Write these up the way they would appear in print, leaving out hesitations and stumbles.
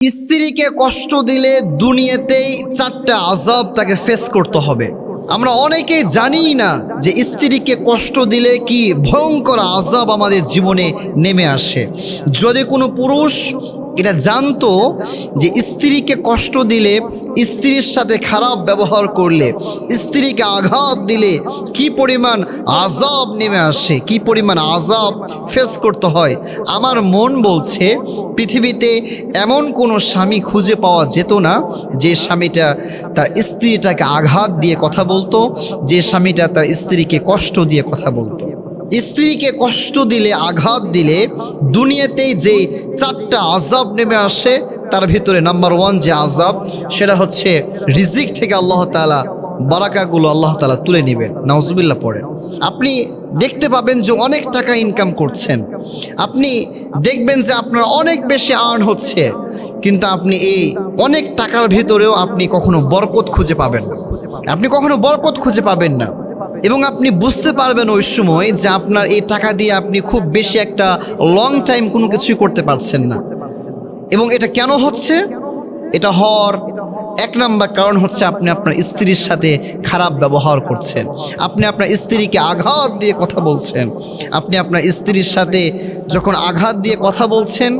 স্ত্রীকে কষ্ট দিলে দুনিয়াতেই 4টা আযাব তাকে ফেস করতে হবে। আমরা অনেকেই জানি না যে স্ত্রীকে কষ্ট দিলে কি ভয়ঙ্কর আযাব আমাদের জীবনে নেমে আসে। যদি কোনো পুরুষ এটা জানতো যে স্ত্রীকে কষ্ট দিলে, স্ত্রীর সাথে খারাপ ব্যবহার করলে, স্ত্রীকে আঘাত দিলে কি পরিমাণ আযাব নেমে আসে, কি পরিমাণ আযাব ফেস করতে হয়, আমার মন বলছে পৃথিবীতে এমন কোনো স্বামী খুঁজে পাওয়া যেত না যে স্বামীটা তার স্ত্রীটাকে আঘাত দিয়ে কথা বলতো, যে স্বামীটা তার স্ত্রীকে কষ্ট দিয়ে কথা বলতো। স্ত্রীকে কষ্ট দিলে, আঘাত দিলে দুনিয়াতেই যে 4টা আযাব নেমে আসে তার ভিতরে নাম্বার 1 যে আযাব, সেটা হচ্ছে রিজিক থেকে আল্লাহ তাআলা বারাকাগুলো আল্লাহ তাআলা তুলে নেবেন। নাউজুবিল্লাহ পড়েন। আপনি দেখতে পাবেন যে অনেক টাকা ইনকাম করছেন, আপনি দেখবেন যে আপনার অনেক বেশি আর্ন হচ্ছে, কিন্তু আপনি এই অনেক টাকার ভিতরেও আপনি কখনো বরকত খুঁজে পাবেন না, আপনি কখনো বরকত খুঁজে পাবেন না। এবং আপনি বুঝতে পারবেন ওই সময় যে আপনার এই টাকা দিয়ে আপনি খুব বেশি একটা লং টাইম কোনো কিছুই করতে পারছেন না। এবং এটা কেন হচ্ছে? এটা হওয়ার 1 নাম্বার কারণ হচ্ছে আপনি আপনার স্ত্রীর সাথে খারাপ ব্যবহার করছেন, আপনি আপনার স্ত্রীকে আঘাত দিয়ে কথা বলছেন। আপনি আপনার স্ত্রীর সাথে যখন আঘাত দিয়ে কথা বলছেন,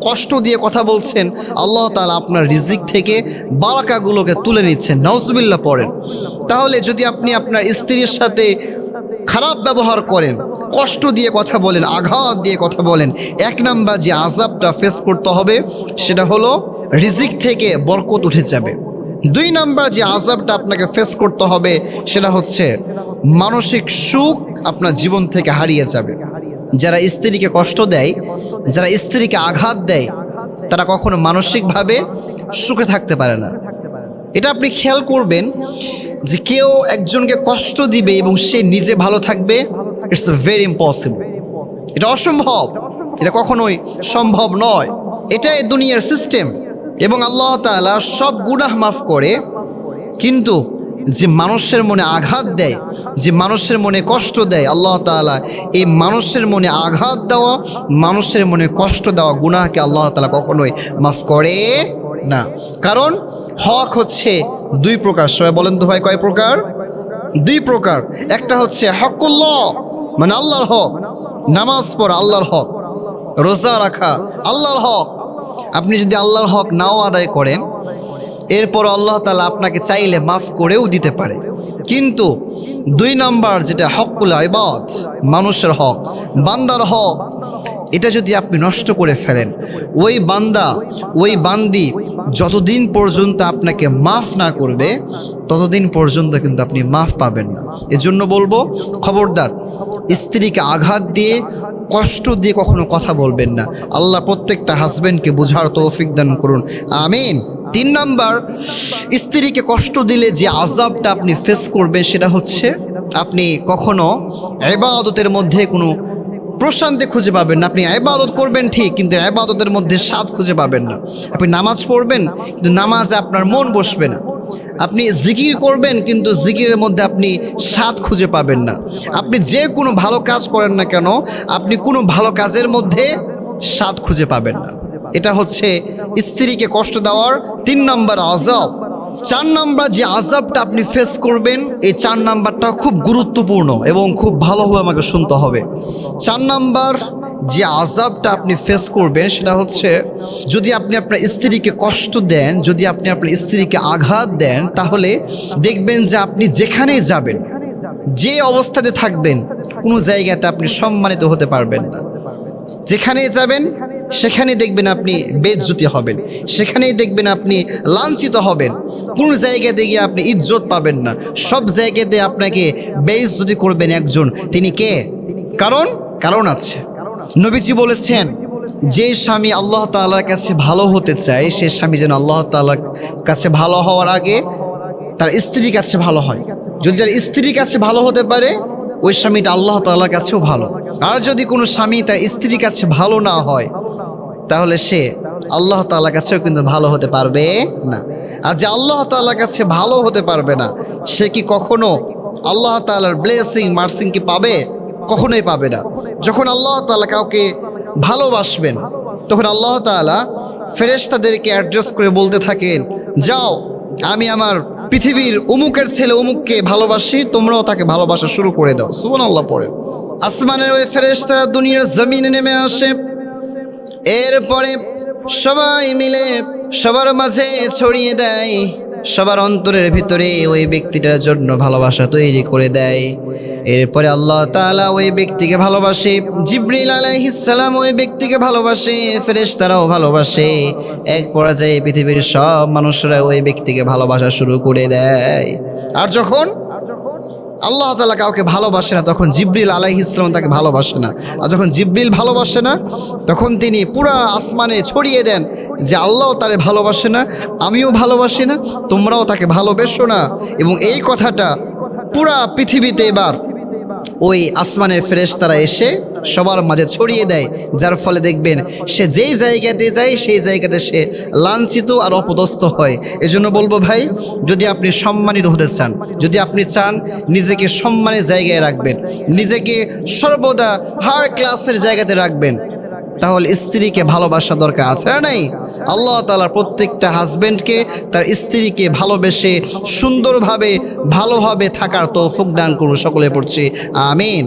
কষ্ট দিয়ে কথা বলছেন, আল্লাহ তাআলা আপনার রিজিক থেকে বারাকাগুলোকে তুলে নিচ্ছেন। নাউজুবিল্লাহ পড়েন। তাহলে যদি আপনি আপনার স্ত্রীর সাথে খারাপ ব্যবহার করেন, কষ্ট দিয়ে কথা বলেন, আঘাত দিয়ে কথা বলেন, 1 নাম্বার যে আযাবটা ফেস করতে হবে সেটা হলো রিজিক থেকে বরকত উঠে যাবে। 2 নাম্বার যে আযাবটা আপনাকে ফেস করতে হবে সেটা হচ্ছে মানসিক সুখ আপনার জীবন থেকে হারিয়ে যাবে। যারা স্ত্রীকে কষ্ট দেয়, যারা স্ত্রীকে আঘাত দেয়, তারা কখনো মানসিকভাবে সুখে থাকতে পারে না। এটা আপনি খেয়াল করবেন যে কেউ একজনকে কষ্ট দিবে এবং সে নিজে ভালো থাকবে, ইটস ভেরি ইম্পসিবল, এটা অসম্ভব, এটা কখনোই সম্ভব নয়। এটাই দুনিয়ার সিস্টেম। এবং আল্লাহ তাআলা সব গুনাহ মাফ করে, কিন্তু যে মানুষের মনে আঘাত দেয়, যে মানুষের মনে কষ্ট দেয়, আল্লাহ তাআলা এই মানুষের মনে আঘাত দেওয়া, মানুষের মনে কষ্ট দেওয়া গুনাহকে আল্লাহ তাআলা কখনোই মাফ করে না। কারণ হক হচ্ছে 2 প্রকার। সবাই বলেন তো ভাই, কয় প্রকার? 2 প্রকার। একটা হচ্ছে হকুল্লাহ, মানে আল্লাহর হক, নামাজ পড়া আল্লাহর হক, রোজা রাখা আল্লাহর হক। আপনি যদি আল্লাহর হক নাও আদায় করেন, এরপর আল্লাহ তাআলা আপনাকে চাইলে মাফ করেও দিতে পারে। কিন্তু 2 নাম্বার যেটা হকুল ইবাদ, মানুষের হক, বান্দার হক, এটা যদি আপনি নষ্ট করে ফেলেন, ওই বান্দা, ওই বান্দি যতদিন পর্যন্ত আপনাকে মাফ না করবে ততদিন পর্যন্ত কিন্তু আপনি মাফ পাবেন না। এজন্য বলবো, খবরদার স্ত্রীকে আঘাত দিয়ে, কষ্ট দিয়ে কখনো কথা বলবেন না। আল্লাহ প্রত্যেকটা হাজবেন্ডকে বোঝার তৌফিক দান করুন, আমিন। 3 নাম্বার, স্ত্রীকে কষ্ট দিলে যে আযাবটা আপনি ফেস করবেন সেটা হচ্ছে আপনি কখনো ইবাদতের মধ্যে কোনো প্রশান্তি খুঁজে পাবেন না। আপনি ইবাদত করবেন ঠিক, কিন্তু ইবাদতের মধ্যে স্বাদ খুঁজে পাবেন না। আপনি নামাজ পড়বেন, কিন্তু নামাজে আপনার মন বসবে না। আপনি জিকির করবেন, কিন্তু জিকিরের মধ্যে আপনি স্বাদ খুঁজে পাবেন না। আপনি যে কোনো ভালো কাজ করেন না কেন, আপনি কোনো ভালো কাজের মধ্যে স্বাদ খুঁজে পাবেন না। এটা হচ্ছে স্ত্রীকে কষ্ট দেওয়ার 3 নাম্বার আযাব। 4 নাম্বার যে আযাবটা আপনি ফেস করবেন, এই 4 নাম্বারটা খুব গুরুত্বপূর্ণ এবং খুব ভালোভাবে আমাকে শুনতে হবে। 4 নাম্বার যে আযাবটা আপনি ফেস করবেন সেটা হচ্ছে, যদি আপনি আপনার স্ত্রীকে কষ্ট দেন, যদি আপনি আপনার স্ত্রীকে আঘাত দেন, তাহলে দেখবেন যে আপনি যেখানেই যাবেন, যে অবস্থাতে থাকবেন, কোনো জায়গাতে আপনি সম্মানিত হতে পারবেন না। যেখানেই যাবেন সেখানেই দেখবেন আপনি বেইজ্জতি হবেন, সেখানেই দেখবেন আপনি লাঞ্ছিত হবেন। কোন জায়গাতে গিয়ে আপনি ইজ্জত পাবেন না, সব জায়গাতে আপনাকে বেইজ্জতি করবেন একজন। তিনি কে? কারণ আছে। নবীজি বলেছেন, যে স্বামী আল্লাহ তাআলার কাছে ভালো হতে চায়, সে স্বামী যেন আল্লাহ তাআলার কাছে ভালো হওয়ার আগে তার স্ত্রীর কাছে ভালো হয়। যদি তার স্ত্রীর কাছে ভালো হতে পারে, ওই স্বামীটা আল্লাহ তাআলার কাছেও ভালো। আর যদি কোনো স্বামী তার স্ত্রীর কাছে ভালো না হয়, তাহলে সে আল্লাহ তাআলার কাছেও কিন্তু ভালো হতে পারবে না। আর যে আল্লাহ তাআলার কাছে ভালো হতে পারবে না, সে কি কখনো আল্লাহ তাআলার ব্লেসিং, মার্সিং কি পাবে? কখনোই পাবে না। যখন আল্লাহ তাআলা কাউকে ভালোবাসবেন, তখন আল্লাহ তাআলা ফেরেশতাদেরকে অ্যাড্রেস করে বলতে থাকেন, যাও, আমি আমার পৃথিবীর উমুকের ছেলে উমুককে ভালোবাসি, তোমরাও তাকে ভালোবাসা শুরু করে দাও। সুবহানাল্লাহ পড়ে। আসমানের ওই ফেরেশতারা দুনিয়ার জমিনে নেমে আসে। এরপরে সবাই মিলে সবার মাঝে ছড়িয়ে দেয়, সবার অন্তরের ভিতরে ওই ব্যক্তিটার জন্য ভালোবাসা তৈরি করে দেয়। এরপরে আল্লাহ তাআলা ওই ব্যক্তিকে ভালোবাসে, জিবরিল আলাইহিস সালাম ওই ব্যক্তিকে ভালোবাসে, ফেরেশতারাও ভালোবাসে। এক পর্যায়ে পৃথিবীর সব মানুষরা ওই ব্যক্তিকে ভালোবাসা শুরু করে দেয়। আর যখন আল্লাহ তাআলা কাউকে ভালোবাসে না, তখন জিবরিল আলাইহিস সালাম তাকে ভালোবাসে না। আর যখন জিবরিল ভালোবাসে না, তখন তিনি পুরা আসমানে ছড়িয়ে দেন যে আল্লাহ তারে ভালোবাসে না, আমিও ভালোবাসি না, তোমরাও তাকে ভালোবেসো না। এবং এই কথাটা পুরা পৃথিবীতে এবার ওই আসমানের ফেরেশতারা এসে সবার মাঝে ছড়িয়ে দেয়, যার ফলে দেখবেন সে যেই জায়গাতে যায় সেই জায়গাতে সে লাঞ্ছিত আর অপদস্থ হয়। এজন্য বলবো ভাই, যদি আপনি সম্মানিত হতে চান, যদি আপনি চান নিজেকে সম্মানের জায়গায় রাখবেন, নিজেকে সর্বদা হাই ক্লাসের জায়গাতে রাখবেন, তাহলে স্ত্রীকে ভালোবাসা দরকার আছে না নাই? আল্লাহ তাআলা প্রত্যেকটা হাজবেন্ডকে তার স্ত্রীকে ভালোবেসে সুন্দরভাবে ভালোভাবে থাকার তৌফিক দান করুন। সকলে পড়ছি আমিন।